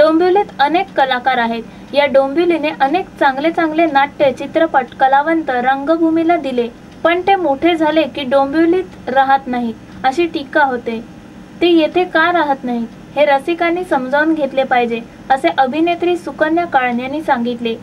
डोंबिवलीत अनेक कलाकार आहेत. या डोंबिवलीने अनेक चांगले चांगले नाट्य, चित्रपट, कलावंत रंगभूमीला दिले, पण ते मोठे झाले की डोंबिवलीत राहत नाही अशी टीका होते. ते येथे का राहत नाहीत हे रसिकांनी समजावून घेतले पाहिजे, असे अभिनेत्री सुकन्या काळन यांनी सांगितले.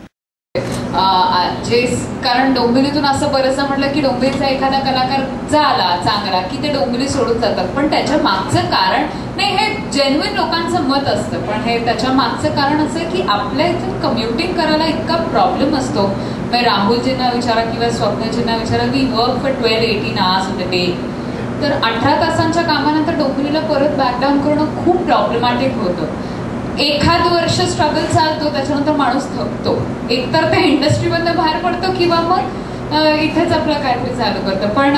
कारण डोंबिवलीतून असं बरंचसं म्हटलं की डोंबिवलीचा एखादा कलाकार झाला चांगला की ते डोंबिवली सोडून जातात, पण त्याच्या मागचं कारण नाही, हे जेन्युइन लोकांचं मत असतं, पण हे त्याच्या मागचं कारण असं की आपल्या इथून कम्युटिंग करायला इतका प्रॉब्लेम असतो. राहुलजींना विचारा किंवा स्वप्नजींना विचारा, we work for 12-18 hours in the day. तर 18 तासांच्या कामानंतर डोंबिवलीला परत बॅकडाऊन करणं खूप प्रॉब्लेमॅटिक होतं. एखाद वर्ष स्ट्रगल चालतो, त्याच्यानंतर माणूस थकतो, एकतर त्या इंडस्ट्रीमधनं बाहेर पडतो किंवा मग इथेच आपलं काहीतरी चालू करतं. पण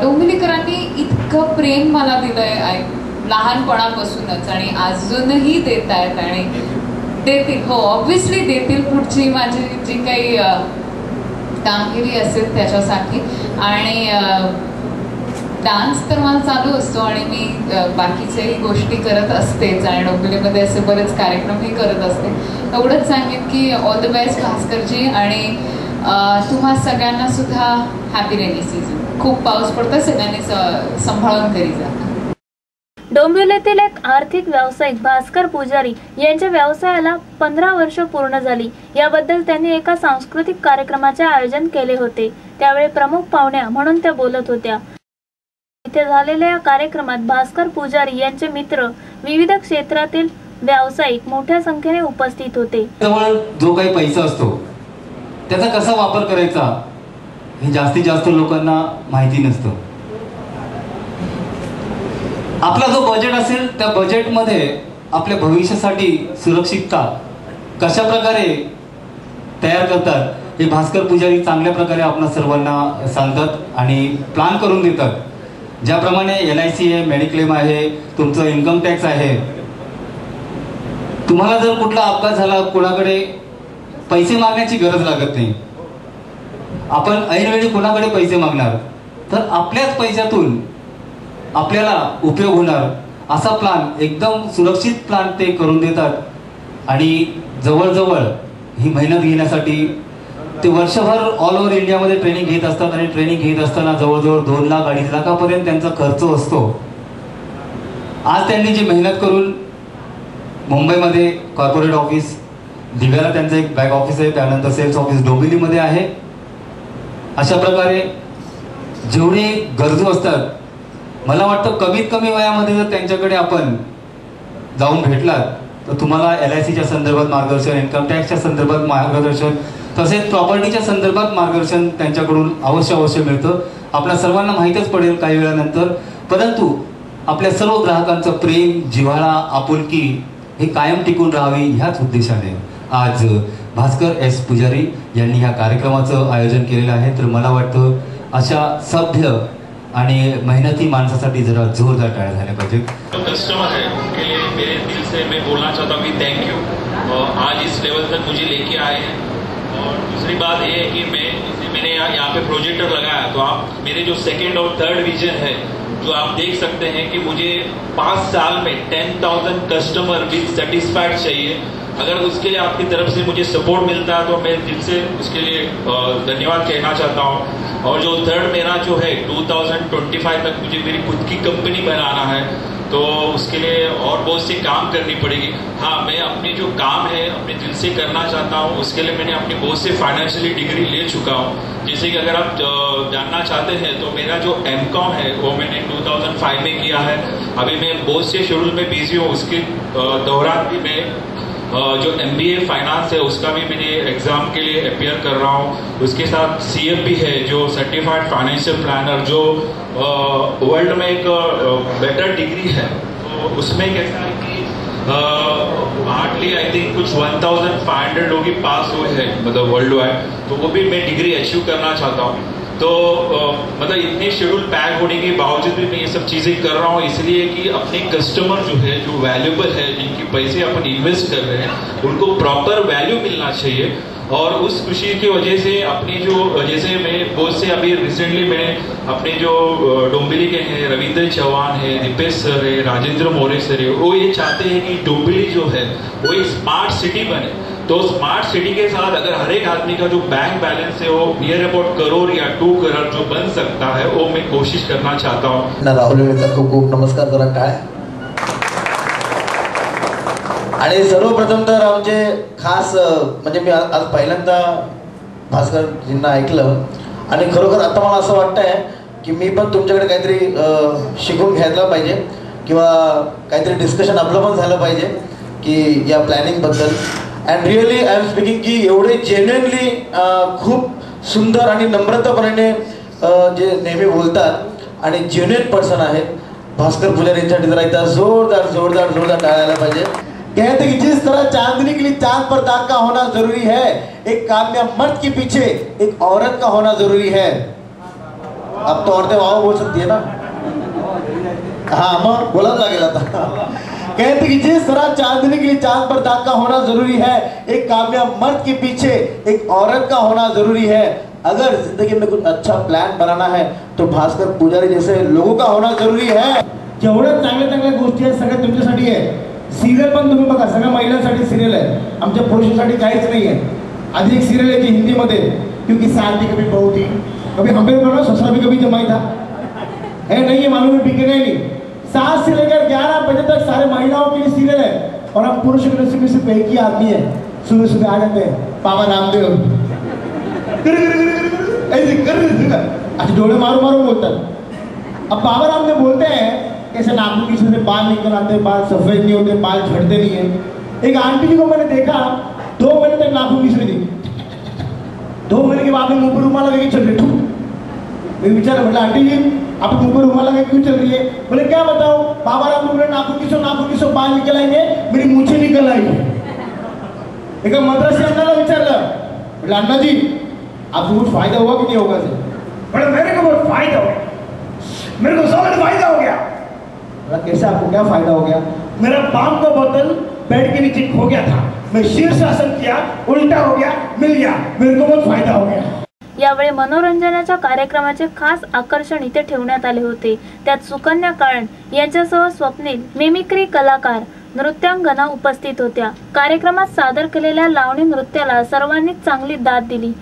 डोंबिवलीकरांनी इतकं प्रेम मला दिलंय लहानपणापासूनच आणि अजूनही देत आहेत आणि देतील. हो, ऑब्व्हियसली देतील. पुढची माझी जी काही कामगिरी असेल त्याच्यासाठी. आणि डान्स तर मला चालू असतो आणि मी बाकीच्याही गोष्टी करत असतेच आणि डोंबिवलीमध्ये असे बरेच कार्यक्रमही करत असते. एवढंच सांगेन की ऑल द बेस्ट भास्करजी, आणि तुम्हा सगळ्यांना सुद्धा हॅपी रेनी सीझन. खूप पाऊस पडतो, सगळ्यांनी सांभाळून घरी जा. डोंबिवलीतील एक आर्थिक व्यावसायिक भास्कर पुजारी यांच्या व्यवसायाला 15 वर्ष पूर्ण झाली. याबद्दल त्यांनी एका सांस्कृतिक कार्यक्रमाचे आयोजन केले होते. त्यावेळी प्रमुख पाहुण्या म्हणून त्या बोलत होत्या. इथे झालेल्या या कार्यक्रमात भास्कर पुजारी यांचे मित्र, विविध क्षेत्रातील व्यावसायिक मोठ्या संख्येने उपस्थित होते. जो काही पैसा असतो त्याचा कसा वापर करायचा हे जास्तीत जास्त लोकांना माहिती नसतं. आपला जो बजेट असेल त्या बजेटमध्ये आपल्या भविष्यासाठी सुरक्षितता कशा प्रकारे तयार करतात हे भास्कर पुजारी चांगल्या प्रकारे आपल्या सर्वांना सांगतात आणि प्लॅन करून देतात. ज्याप्रमाणे LIC आहे, मेडिक्लेम आहे, तुमचं इन्कम टॅक्स आहे. तुम्हाला जर कुठला अपघात झाला, कोणाकडे पैसे मागण्याची गरज लागत नाही. आपण ऐनवेळी कोणाकडे पैसे मागणार, तर आपल्याच पैशातून आपल्याला उपयोग होणार असा प्लॅन, एकदम सुरक्षित प्लॅन ते करून देतात. आणि जवळजवळ ही मेहनत घेण्यासाठी ते वर्षभर ऑल ओव्हर इंडियामध्ये ट्रेनिंग घेत असतात आणि ट्रेनिंग घेत असताना जवळजवळ 2 लाख 2.5 लाखापर्यंत त्यांचा खर्च असतो. आज त्यांनी जी मेहनत करून मुंबईमध्ये कॉर्पोरेट ऑफिस, दिव्याला त्यांचं एक बॅक ऑफिस आहे, त्यानंतर सेल्स ऑफिस डोंबिवलीमध्ये आहे. अशा प्रकारे जेवढे गरजू असतात, मला वाटतं कमीत कमी वयामध्ये जर त्यांच्याकडे आपण जाऊन भेटलात तर तुम्हाला LICच्या संदर्भात मार्गदर्शन, इन्कम टॅक्सच्या संदर्भात मार्गदर्शन, तसेच प्रॉपर्टीच्या संदर्भात मार्गदर्शन त्यांच्याकडून अवश्य मिळतं. आपल्या सर्वांना माहीतच पडेल काही वेळानंतर. परंतु आपल्या सर्व ग्राहकांचं प्रेम, जिव्हाळा, आपुलकी हे कायम टिकून राहावी ह्याच उद्देशाने आज भास्कर S पुजारी यांनी ह्या कार्यक्रमाचं आयोजन केलेलं आहे. तर मला वाटतं अशा सभ्य आणि मेहनती माणसासाठी जरा जोरदार टाळ्या झाल्या पाहिजेत. कस्टमर है उनके लिए मेरे दिल से मैं बोलना चाहता हूँ कि थैंक यू, आज इस लेवल तक मुझे लेके आए हैं. और दूसरी बात ये है कि मैंने यहाँ पे प्रोजेक्टर लगाया, तो आप मेरे जो 2nd और 3rd विजन है, जो आप देख सकते हैं कि मुझे 5 साल में 10,000 कस्टमर विद सेटिस्फाइड चाहिए. अगर उसके लिए आपकी तरफ से मुझे सपोर्ट मिलता है तो मैं दिल से उसके लिए धन्यवाद कहना चाहता हूँ. और जो 3rd मेरा जो है 2025 तक मुझे मेरी खुद की कंपनी बनाना है, तो उसके लिए और बहुत सी काम करनी पड़ेगी. हाँ, मैं अपने जो काम है अपने दिल से करना चाहता हूँ. उसके लिए मैंने अपनी बहुत से फाइनेंशियली डिग्री ले चुका हूँ. जैसे कि अगर आप जानना चाहते हैं तो मेरा जो MCOM है वो मैंने 2005 में किया है. अभी मैं बहुत से शेड्यूल में बिजी हूँ. उसके दौरान भी मैं जो MBA फाइनेंस है उसका भी मैंने एग्जाम के लिए अपियर कर रहा हूँ. उसके साथ CFP है, जो सर्टिफाइड फाइनेंशियल प्लानर, जो वर्ल्ड में एक बेटर डिग्री है. तो उसमें कैसा है कि हार्डली आई थिंक कुछ 1500 लोग ही पास हुए हैं, मतलब वर्ल्ड वाइड. तो वो भी मैं डिग्री अचीव करना चाहता हूँ. तो मतलब इतने शेड्यूल पैक होने के बावजूद भी मैं ये सब चीज़ें कर रहा हूँ, इसलिए कि अपने कस्टमर जो है, जो वैल्यूबल है, जिनके पैसे अपन इन्वेस्ट कर रहे हैं, उनको प्रॉपर वैल्यू मिलना चाहिए। और उस खुशी की वजह से अपनी जो, जैसे मैं बहुत से अभी रिसेंटली मैंने अपने जो डोंबिवली के हैं, रविंद्र चौहान है, दीपेश सर है, राजेंद्र मोरे सर है, वो ये चाहते हैं कि डोंबिवली जो है वो एक स्मार्ट सिटी बने। तो स्मार्ट सिटी के साथ अगर हर एक आदमी का जो बैंक बैलेंस है वो नियर अबाउट करोड़ या 2 करोड़ जो बन सकता है, वो मैं कोशिश करना चाहता हूँ। राहुल खूप खूप नमस्कार, जरा काय आणि सर्वप्रथम तर आमचे खास म्हणजे मी आज पहिल्यांदा भास्करजींना ऐकलं आणि खरोखर आता मला असं वाटतंय की मी पण तुमच्याकडे काहीतरी शिकून घ्यायला पाहिजे किंवा काहीतरी डिस्कशन आपलं पण झालं पाहिजे की या प्लॅनिंगबद्दल. And really I am speaking की एवढे जेन्युइनली खूप सुंदर आणि नम्रतापणे जे नेहमी बोलतात आणि जेन्युइन पर्सन आहेत भास्कर पुजारी यांच्यासाठी जरा एकदा जोरदार जोरदार जोरदार टाळायला पाहिजे. कहते कि जिस तरह चांदनी के लिए चांद पर दाग का होना जरूरी है, एक कामयाब मर्द के पीछे एक औरत का होना जरूरी है. अब तो औरतें वाह बोल सकती है ना, हाँ मग बोला लागेल आता. कहते कि जिस तरह चांदनी के लिए चांद पर दाग का होना जरूरी है, एक कामयाब मर्द के पीछे एक औरत का होना जरूरी है. अगर जिंदगी में कुछ अच्छा प्लान बनाना है तो भास्कर पुजारी जैसे लोगों का होना जरूरी है. जेवढ्या चांगल्या चांगल्या गोष्टी आहेत सगळ्या तुमच्यासाठी आहे. सिरियल पण तुम्ही बघा, सगळ्या महिलांसाठी सिरियल आहे, आमच्या पुरुषांसाठी काहीच नाही आहे. आधी एक सिरियल आहे जी हिंदीमध्ये, क्योंकि शादी कभी बहू थी कभी हम भी बोलो ससुरा भी कभी जमाई था, है नहीं है मालूम है, बिके नहीं. 7 से लेकर 11 बजे तक सारे महिलाओं के लिए सीरियल है और हम पुरुष के नसीब में सिर्फ एक ही आदमी है, सुबह सुबह आ जाते हैं बाबा रामदेव ऐसे कर डोले मारो मारो बोलतात. अब बाबा रामदेव बोलते हैं कैसे नाखून किसी से बाल निकल आते, बाल सफेद नहीं होते, बाल झड़ते नहीं है. एक आंटी जी को मैंने देखा 2 महीने तक नाखून किसी थी, 2 महीने के बाद में मुंह पर रुमाल लगा के चल रही. मैं विचार बोला आंटी जी आप मुंह पर रुमाल लगा क्यों चल रही है? बोले क्या बताओ, बाबा राम बोले नाखून किसो बाल निकल आएंगे, मेरी मूछें निकल आएंगी. एक मद्रासी अण्णाला विचारलं, बोले अण्णा जी आपको कुछ फायदा हुआ कि नहीं होगा? से बोले मेरे को बहुत फायदा हो गया, मेरे को समझ फायदा हो गया. कैसे आपको क्या फायदा हो गया? मेरा पाम का बोतल बेड के नीचे खो गया था, मैं शीर्षासन किया, उल्टा हो गया, मिल गया, मेरे को बहुत फायदा हो गया. यावेळी मनोरंजनाच्या कार्यक्रमाचे खास आकर्षण इथे ठेवण्यात आले होते. त्यात सुकन्या काळण यांच्यासह स्वप्नील, मिमिक्री कलाकार, नृत्यांगना उपस्थित होत्या. कार्यक्रमात सादर केलेल्या लावणी नृत्याला सर्वांनीच चांगली दाद दिली.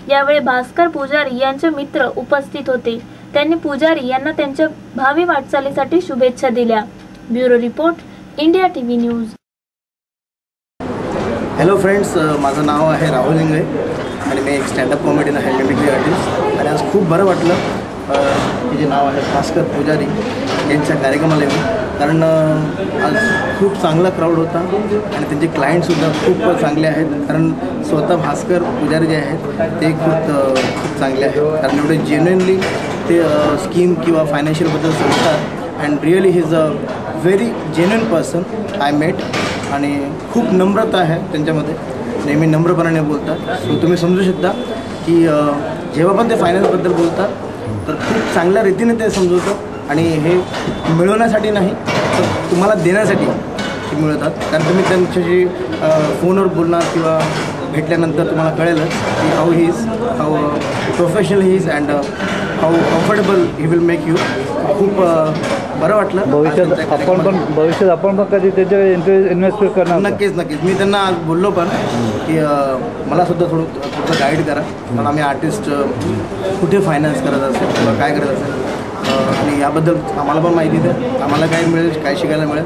यावेळी भास्कर पुजारी यांचे मित्र उपस्थित होते. त्यांनी पुजारी यांना त्यांच्या भावी वाटचालीसाठी शुभेच्छा दिल्या. Bureau report, India TV news. Hello friends, माझं नाव आहे राहुल इंगळे आणि मी एक स्टँडअप कॉमेडी आहे, मिमिक्री आर्टिस्ट. आणि आज खूप बरं वाटलं की जे नाव आहे भास्कर पुजारी यांच्या कार्यक्रमाला येऊन, कारण आज खूप चांगला क्राऊड होता आणि त्यांचे क्लायंटसुद्धा खूप चांगले आहेत. कारण स्वतः भास्कर पुजारी जे आहेत ते खूप चांगले आहेत, कारण एवढे जेन्युइनली ते स्कीम किंवा फायनान्शियलबद्दल सांगतात. And really he is a very genuine person I met. आणि खूप नम्रता आहे त्यांच्यामध्ये, नेहमी नम्रपणाने बोलतात. सो तुम्ही समजू शकता की जेव्हा पण ते फायनान्सबद्दल बोलतात तर खूप चांगल्या रीतीने ते समजवतात आणि हे मिळवण्यासाठी नाही तर तुम्हाला देण्यासाठी ते मिळवतात. कारण तुम्ही त्यांच्याशी फोनवर बोलणार किंवा भेटल्यानंतर तुम्हाला कळेलच की how professional he is and how comfortable he will make you. खूप बरं वाटलं. भविष्यात आपण पण कधी त्याच्या इन्व्हेस्ट करणार? नक्कीच. मी त्यांना आज बोललो पण की मला सुद्धा थोडं गाईड करा, कारण आम्ही आर्टिस्ट कुठे फायनान्स करत असेल किंवा काय करत असेल आणि याबद्दल आम्हाला पण माहिती द्या, आम्हाला काय मिळेल, काय शिकायला मिळेल,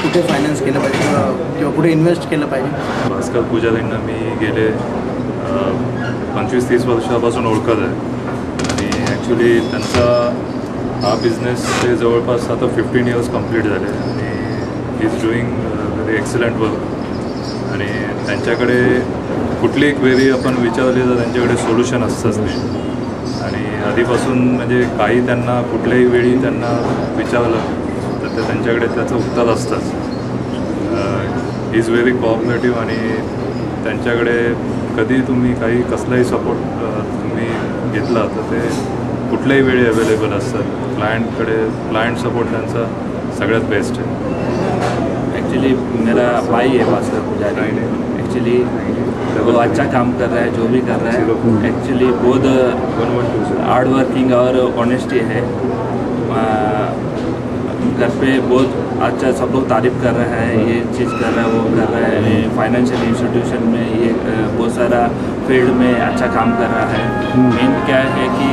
कुठे फायनान्स केलं पाहिजे किंवा कुठे इन्व्हेस्ट केलं पाहिजे. भास्कर पुजारींना मी गेले 25-30 वर्षापासून ओळखत आहे आणि ॲक्च्युली त्यांचा हा बिझनेस ते जवळपास आता 15 इयर्स कंप्लीट झाले आणि he is doing very excellent work. आणि त्यांच्याकडे कुठलीही क्वेरी आपण विचारली तर त्यांच्याकडे सोल्युशन असतंच ते. आणि आधीपासून म्हणजे काही त्यांना कुठल्याही वेळी त्यांना विचारलं तर ते त्यांच्याकडे त्याचं उत्तर असतंच. ही इज व्हेरी कोऑपरेटिव्ह आणि त्यांच्याकडे कधी तुम्ही काही कसलाही सपोर्ट तुम्ही घेतला तर ते कुठल्याही वेळी अवेलेबल असतात. क्लायंट सपोर्ट त्यांचा सगळ्यात बेस्ट है. एक्चुअली मेरा भाई है भास्कर पुजारी. एक्चुअली वो अच्छा काम कर रहा है, जो भी कर रहा है. एक्चुअली बहुत हार्ड वर्किंग और ऑनेस्टी है. घर पे बहुत अच्छा सब लोग तारीफ कर रहा है, ये चीज़ कर रहा है, वो कर रहा है. फाइनेंशियल इंस्टीट्यूशन में ये बहुत सारा फील्ड में अच्छा काम कर रहा है. मेन क्या है कि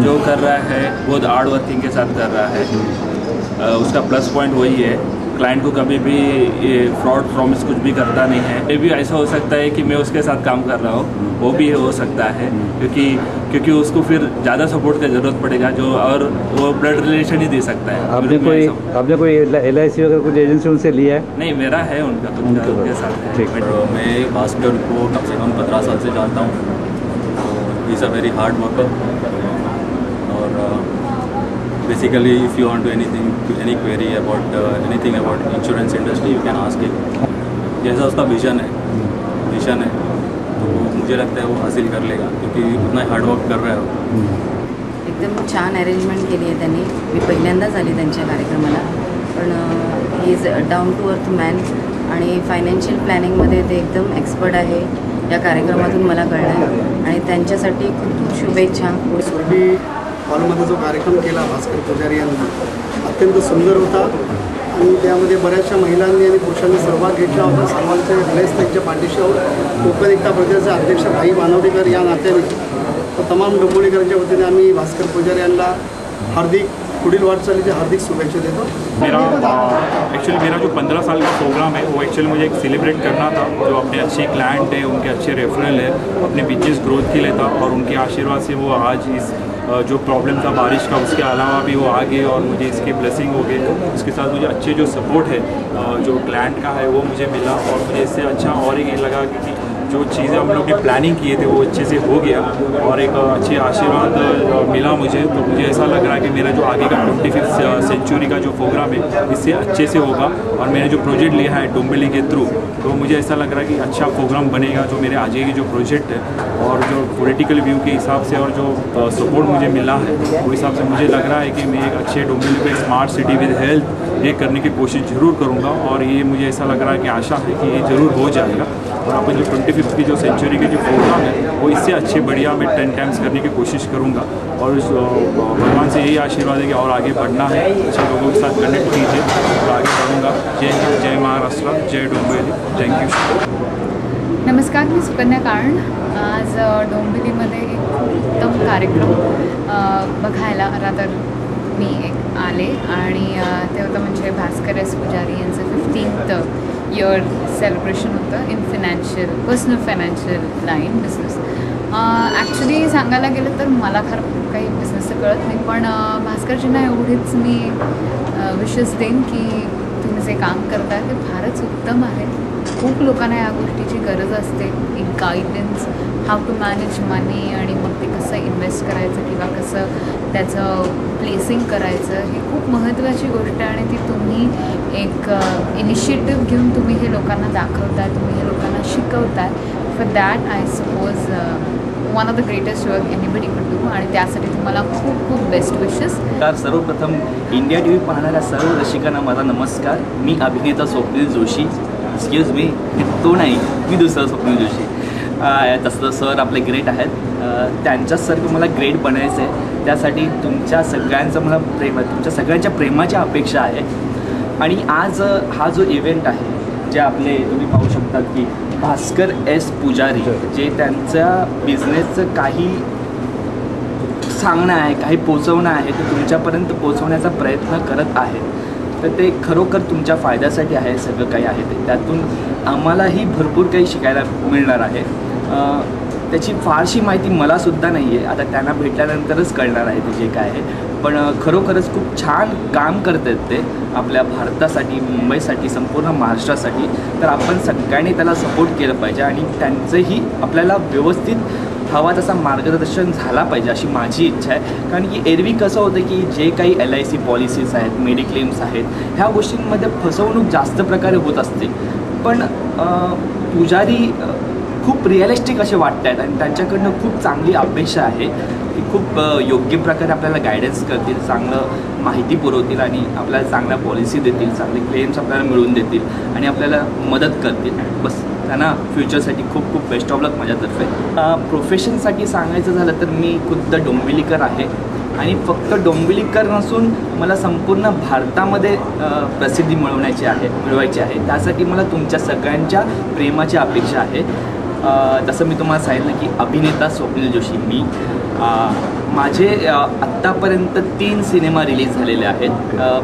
जो कर रहा है बहुत हार्ड वर्किंग के साथ कर रहा है. उसका प्लस पॉइंट वही है, क्लाइंट को कभी भी ये फ्रॉड प्रॉमिस कुछ भी करता नहीं है. ये भी ऐसा हो सकता है कि मैं उसके साथ काम कर रहा हूँ, वो भी हो सकता है क्योंकि उसको फिर ज़्यादा सपोर्ट की ज़रूरत पड़ेगा जो, और वो ब्लड रिलेशन ही दे सकता है. आपने कोई LIC वगैरह कुछ एजेंसी उनसे लिया है? नहीं, मेरा है उनका तो उनके साथ है. मैं भास्कर को कम से कम 15 साल से जानता हूँ. He is a very hard worker. और basically if you want to any query about anything about insurance industry you can ask him. जैसा उसका विजन है तो मुझे लगता है वो हासिल कर लेगा क्योंकि उतना हार्डवर्क कर रहा है वो. एकदम छान अरेंजमेंट केली आहे त्यांनी. मी पहिल्यांदाच आली त्यांच्या कार्यक्रमाला, पण he is down to earth man आणि फायनान्शियल प्लॅनिंगमध्ये ते एकदम एक्सपर्ट आहे. या कार्यक्रमातून मला कळलं आणि त्यांच्यासाठी खूप खूप शुभेच्छा. सुरभी हॉलमध्ये जो कार्यक्रम केला भास्कर पुजारी यांनी अत्यंत सुंदर होता आणि त्यामध्ये बऱ्याचशा महिलांनी आणि पुरुषांनी सहभाग घेतला होता. सर्वांचे हृदयच त्यांच्या पाठीशी आहोत. कोकण एकता प्रदेशाचे अध्यक्ष भाई मानवडेकर या नात्याने तर तमाम डोंबिवलीकरांच्या वतीने आम्ही भास्कर पुजारी यांना हार्दिक पुढील वाटचालीचे हार्दिक शुभेच्छा देतो. मेरा जो 15 साल का प्रोग्राम है वो एक्चुअली मुझे एक सेलिब्रेट करना था. जो अपने अच्छे क्लाइंट है, उनके अच्छे रेफरल है, अपने बिजनेस ग्रोथ के लिए था और उनके आशीर्वाद से वो आज इस जो प्रॉब्लम था बारिश का उसके अलावा भी वो आगे और मुझे इसके ब्लेसिंग हो गए. इसके साथ मुझे अच्छे जो सपोर्ट है जो क्लाइंट का है वो मुझे मिला और मुझे इससे अच्छा और ये लगा कि जो चीज़ें हम लोग ने प्लानिंग किए थे वो अच्छे से हो गया और एक अच्छे आशीर्वाद मिला मुझे. तो मुझे ऐसा लग रहा है कि मेरा जो आगे का 25th सेंचुरी का जो प्रोग्राम है इससे अच्छे से होगा. और मैंने जो प्रोजेक्ट लिया है डोंबिवली के थ्रू तो मुझे ऐसा लग रहा है कि अच्छा प्रोग्राम बनेगा. जो मेरे आगे की जो प्रोजेक्ट है और जो पॉलिटिकल व्यू के हिसाब से और जो सपोर्ट मुझे मिला है वो हिसाब से मुझे लग रहा है कि मैं एक अच्छे डोंबिवली को एक स्मार्ट सिटी विद हेल्थ ये करने की कोशिश ज़रूर करूँगा. और ये मुझे ऐसा लग रहा है कि आशा है कि ये ज़रूर हो जाएगा. और अपन जो 25th की जो सेंचुरी के जो प्रोग्राम है वो इससे अच्छे बढ़िया मैं 10 टाइम्स करने की कोशिश करूँगा. और उस भगवान से यही आशीर्वाद है कि और आगे बढ़ना है, अच्छे लोगों के साथ कनेक्ट कीजिए और आगे बढ़ूँगा. जय हिंद, जय महाराष्ट्र, जय डोंबिवली. Thank you. नमस्कार, मी सुकन्या काळण. आज डोंबिवलीमध्ये एक उत्तम कार्यक्रम बघायला रादर मी एक आले आणि ते होतं म्हणजे भास्कर एस पुजारी यांचं 15th इयर सेलिब्रेशन होतं in personal financial line business. Actually सांगायला गेलं तर मला खरं काही बिझनेसचं कळत नाही, पण भास्करजींना एवढीच मी विशेष देईन की तुम्ही जे काम करता ते फारच उत्तम आहे. खूप लोकांना या गोष्टीची गरज असते, एक गायडन्स, हाऊ टू मॅनेज मनी आणि मग ते कसं इन्व्हेस्ट करायचं किंवा कसं त्याचं प्लेसिंग करायचं, ही खूप महत्त्वाची गोष्ट आहे आणि ती तुम्ही एक इनिशिएटिव्ह घेऊन तुम्ही हे लोकांना दाखवताय, तुम्ही हे लोकांना शिकवताय. For that I suppose one of the greatest work anybody could do आणि त्यासाठी तुम्हाला खूप खूप बेस्ट विशेस. तर सर्वप्रथम इंडिया TV पाहणाऱ्या सर्व रसिकांना माझा नमस्कार. मी अभिनेता स्वप्नील जोशी. एक्सक्यूज मी, तो नाही, मी दुसरा स्वप्नील जोशी. तसं सर आपले ग्रेट आहेत, त्यांच्यासारखं मला ग्रेट बनायचं आहे. त्यासाठी तुमच्या सगळ्यांचं मला तुमच्या सगळ्यांच्या प्रेमाची अपेक्षा आहे. आणि आज हा जो इव्हेंट आहे, जे आपले तुम्ही पाहू शकता की भास्कर एस पुजारी जे त्यांच्या बिझनेसचं काही सांगणं आहे, काही पोचवणं आहे, ते तुमच्यापर्यंत पोचवण्याचा प्रयत्न करत आहेत. तर ते खरोखर तुमच्या फायद्यासाठी आहे. सगळं काही आहे ते त्यातून आम्हालाही भरपूर काही शिकायला मिळणार आहे. त्याची फारशी माहिती मलासुद्धा नाही आहे. आता त्यांना भेटल्यानंतरच कळणार आहे ते जे काय आहे. पण खरोखरच खूप छान काम करत आहेत ते आपल्या भारतासाठी, मुंबईसाठी, संपूर्ण महाराष्ट्रासाठी. तर आपण सगळ्यांनी त्याला सपोर्ट केलं पाहिजे आणि त्यांचंही आपल्याला व्यवस्थित हवा तसा मार्गदर्शन झाला पाहिजे अशी माझी इच्छा आहे. कारण की एरवी कसं होतं की जे काही LIC पॉलिसीज आहेत, मेडिक्लेम्स आहेत, ह्या गोष्टींमध्ये फसवणूक जास्त प्रकारे होत असते. पण पुजारी खूप रिअलिस्टिक असे वाटत आहेत आणि त्यांच्याकडनं खूप चांगली अपेक्षा आहे की खूप योग्य प्रकारे आपल्याला गायडन्स करतील, चांगलं माहिती पुरवतील आणि आपल्याला चांगल्या पॉलिसी देतील, चांगले क्लेम्स आपल्याला मिळवून देतील आणि आपल्याला मदत करतील. बस त्यांना फ्युचरसाठी खूप खूप बेस्ट ऑफ लक माझ्यातर्फे. प्रोफेशनसाठी सांगायचं झालं तर मी खुद्द डोंबिवलीकर आहे आणि फक्त डोंबिवलीकर नसून मला संपूर्ण भारतामध्ये प्रसिद्धी मिळवायची आहे. त्यासाठी मला तुमच्या सगळ्यांच्या प्रेमाची अपेक्षा आहे. जसं मी तुम्हाला सांगितलं की अभिनेता स्वप्नील जोशी मी माझे आत्तापर्यंत 3 सिनेमा रिलीज झालेले आहेत.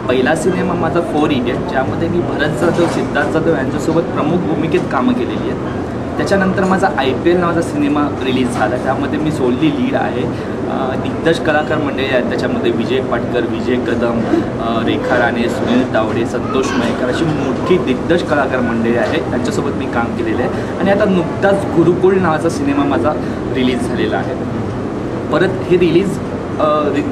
पहिला सिनेमा माझा 4 इडियट, ज्यामध्ये मी भरत जाधव, सिद्धार्थ जाधव यांच्यासोबत प्रमुख भूमिकेत कामं केलेली आहेत. त्याच्यानंतर माझा IPL नावाचा सिनेमा रिलीज झाला, त्यामध्ये मी सोडली लीड आहे. दिग्गज कलाकार मंडळी आहेत, त्याच्यामध्ये विजय पाटकर, विजय कदम, रेखा राणे, सुनील तावडे, संतोष मयेकर अशी मोठी दिग्गज कलाकार मंडळी आहेत. त्यांच्यासोबत मी काम केलेलं आहे. आणि आता नुकताच गुरुकुल नावाचा सिनेमा माझा रिलीज झालेला आहे. परत हे रिलीज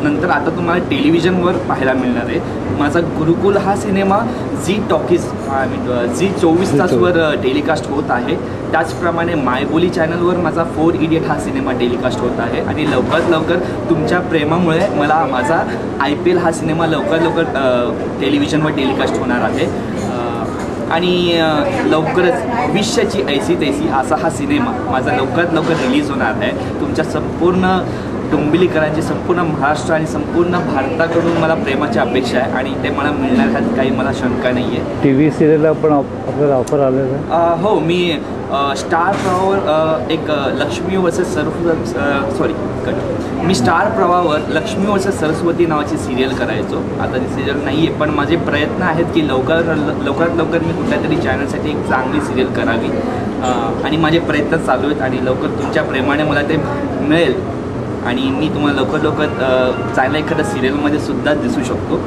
नंतर आता तुम्हाला टेलिव्हिजनवर पाहायला मिळणार आहे. माझा गुरुकुल हा सिनेमा झी टॉकीज झी 24 तासवर टेलिकास्ट होत आहे. त्याचप्रमाणे मायबोली चॅनलवर माझा 4 इडियट हा सिनेमा टेलिकास्ट होत आहे. आणि लवकरात लवकर तुमच्या प्रेमामुळे मला माझा IPL हा सिनेमा लवकर टेलिव्हिजनवर टेलिकास्ट होणार आहे. आणि लवकरच भविष्याची ऐसी तैसी असा हा सिनेमा माझा लवकरात लवकर रिलीज होणार आहे. तुमच्या संपूर्ण डोंबिवलीकरांची, संपूर्ण महाराष्ट्र आणि संपूर्ण भारताकडून मला प्रेमाची अपेक्षा आहे आणि ते मला मिळणार ह्यात काही मला शंका नाही आहे. TV सिरियलला पण आपल्याला ऑफर आलेलं आहे? हो, मी स्टार प्रवाहावर एक लक्ष्मी वर्सेस मी स्टार प्रवाहावर लक्ष्मी वर्सेस सरस्वती नावाची सिरियल करायचो. आता ती सिरियल नाही आहे, पण माझे प्रयत्न आहेत की लवकरात लवकर मी कुठल्या तरी चॅनलसाठी एक चांगली सिरियल करावी आणि माझे प्रयत्न चालू आहेत. आणि लवकर तुमच्या प्रेमाने मला ते मिळेल आणि मी तुम्हाला लवकर चांगल्या एखाद्या सिरियलमध्ये सुद्धा दिसू शकतो.